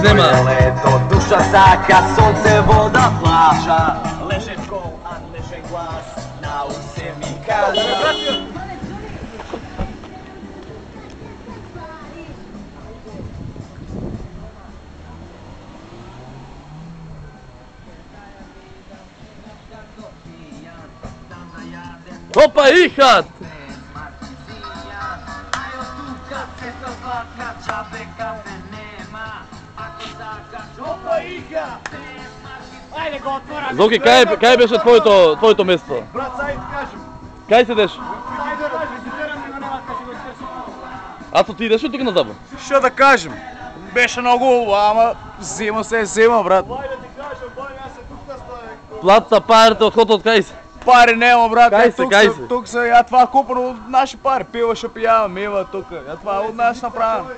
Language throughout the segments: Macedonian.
snema. Leto, duša saka, sunce, voda, plaža. Leže kol, a leže glas, na ulici mi kaže. Опа, ихат! Зоки, кај беше твоето место? Брат, сајд кажем. Кај седеш? Сајд да кажем, визитирам го нема кај го интересува. Ато ти идеш ли тук на табор? Што да кажем? Беше многу, ама зема се зема, брат. Бај да ти кажам, бај, јас се тук да стојам. Плата, парите, одходот кај се? Пари нема, брат. Кај се? Тук се, ја това купено од наши пари. Пива што пијава, мева тук. Ја това од нас направено.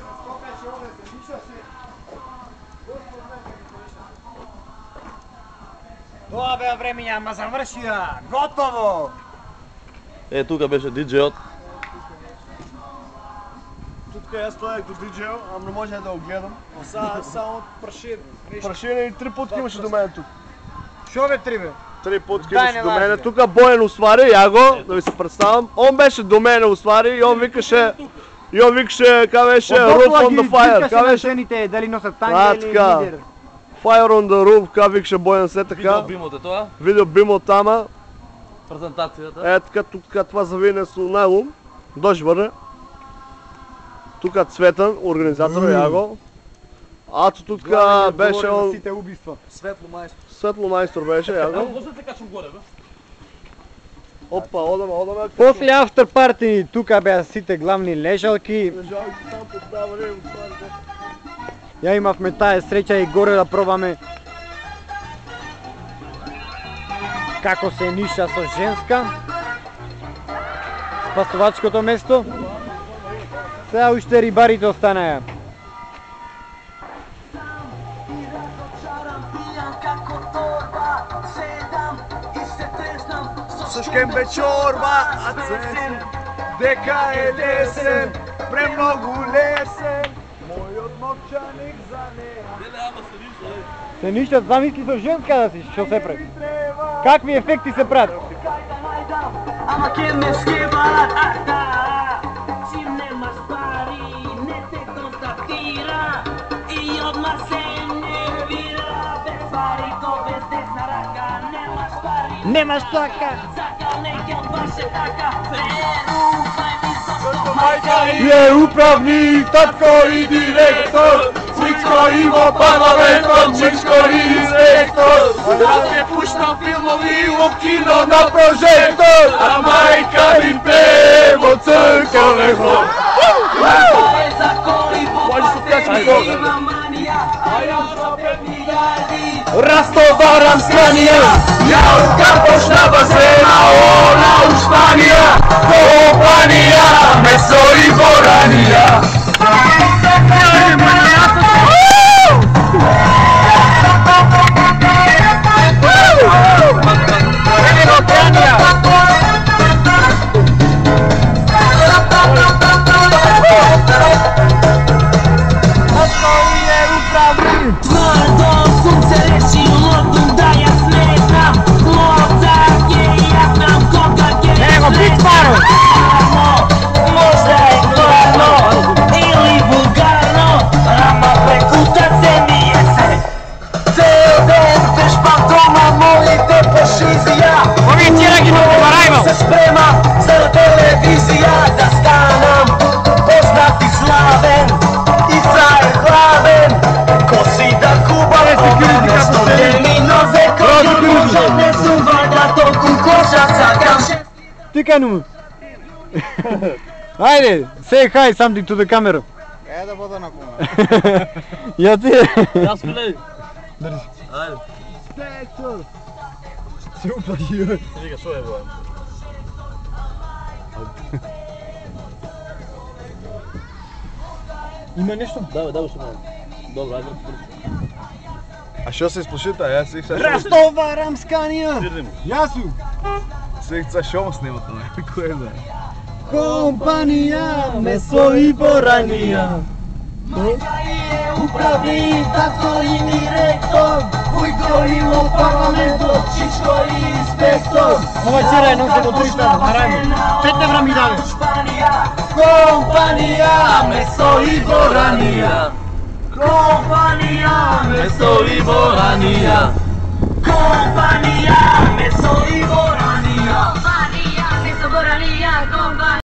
Тоа беа времења, ама завршија. Готово. Тука беше диџејот. Тутка јас стојах до диџејо, ама не може да го гледам. Само прашир. Прашире и 3 путки имаше до мене тук. Шо бе три бе? 3 путки Дај, имаше не до важи, мене. бе. Тука Бојан уствари, ја го, да ви се представам. Он беше до мене уствари и он викаше ка беше Roof on the Fire, ка беше жените дали носат танга или така. лидер. Fire on the Roof, ка викаше Бојан се Видео така. бимот е тоа, Видео бимо тама. презентацијата. Така тука това завине со најлум. Дожврне. Тука Цветан, организатор, ја го. Ато тука беше он сите убиства. Светло мајстор. Светло мајстор беше, ја го. Може да се качам горе, бе? Опа, одаме. После афтер парти тука беа сите главни лежалки. Ја имавме таа среќа и горе да пробаме како се ниша со женска. Спасувачкото место. Сега уште рибарите останаја. Сушкем бе чорба, а цесен, дека е лесен, премногу лесен. Мојот новчаник за неа. Се ниша, замисли со женска да си, што се прави. Какви ефекти се прават? Ама ке ме скебат, си немаш пари, не те констатира и одма се нервира, без пари, то без десна рака, немаш пари, Немаш така. закал неке од ваше така, верувај ми зашто Мајка е управник, татко и директор, Чичко и во парламентот, Чичко и инспектор. Јас ме пуштам филмови во кино на прожектор, а мајка ми пее во црквен хор. е за коли во Може се патеки, качи има манија, а јас за 5 милиарди. Растоварам Сканија, ја откапош на басена, она у Шпанија, компанија, месо и боранија. Твrdо sunce reći u lotu da ja smetram, mozak je i ja znam koga je sretram. Možda je stvarno ili vulgarno, ama prekuta se nije se. Ceo den te špatoma molite pošizija, Ovi tjera gi mogu varajmo. se sprema za televizija da stanam, poznati slaven i frajer glaven. Коси да кубам ове стотени нозе кој може не сум вајда толку кожа сакам ше. Тика му. Ајде, say hi something to the camera. Е да вода на кума. Ја ти. Јас гледај. Ајде. Се упаѓи. Вика, шо е бе? Има нешто? Давай што малку. Добро, ајде. А што се исплашита? Јас си се Растоварам Сканија. Сирнем. Јасу. се шо му снимате, не? Кој да? Компанија, месо и боранија. Upravnik, tato i direktor, Vujko Ivo parlamento, Čičko i inspektor. Ova cera je nosila 300 na rajmu. 5 evra mi dali. Kompanija, meso i boranija. Kompanija, meso i boranija. Kompanija, meso i boranija.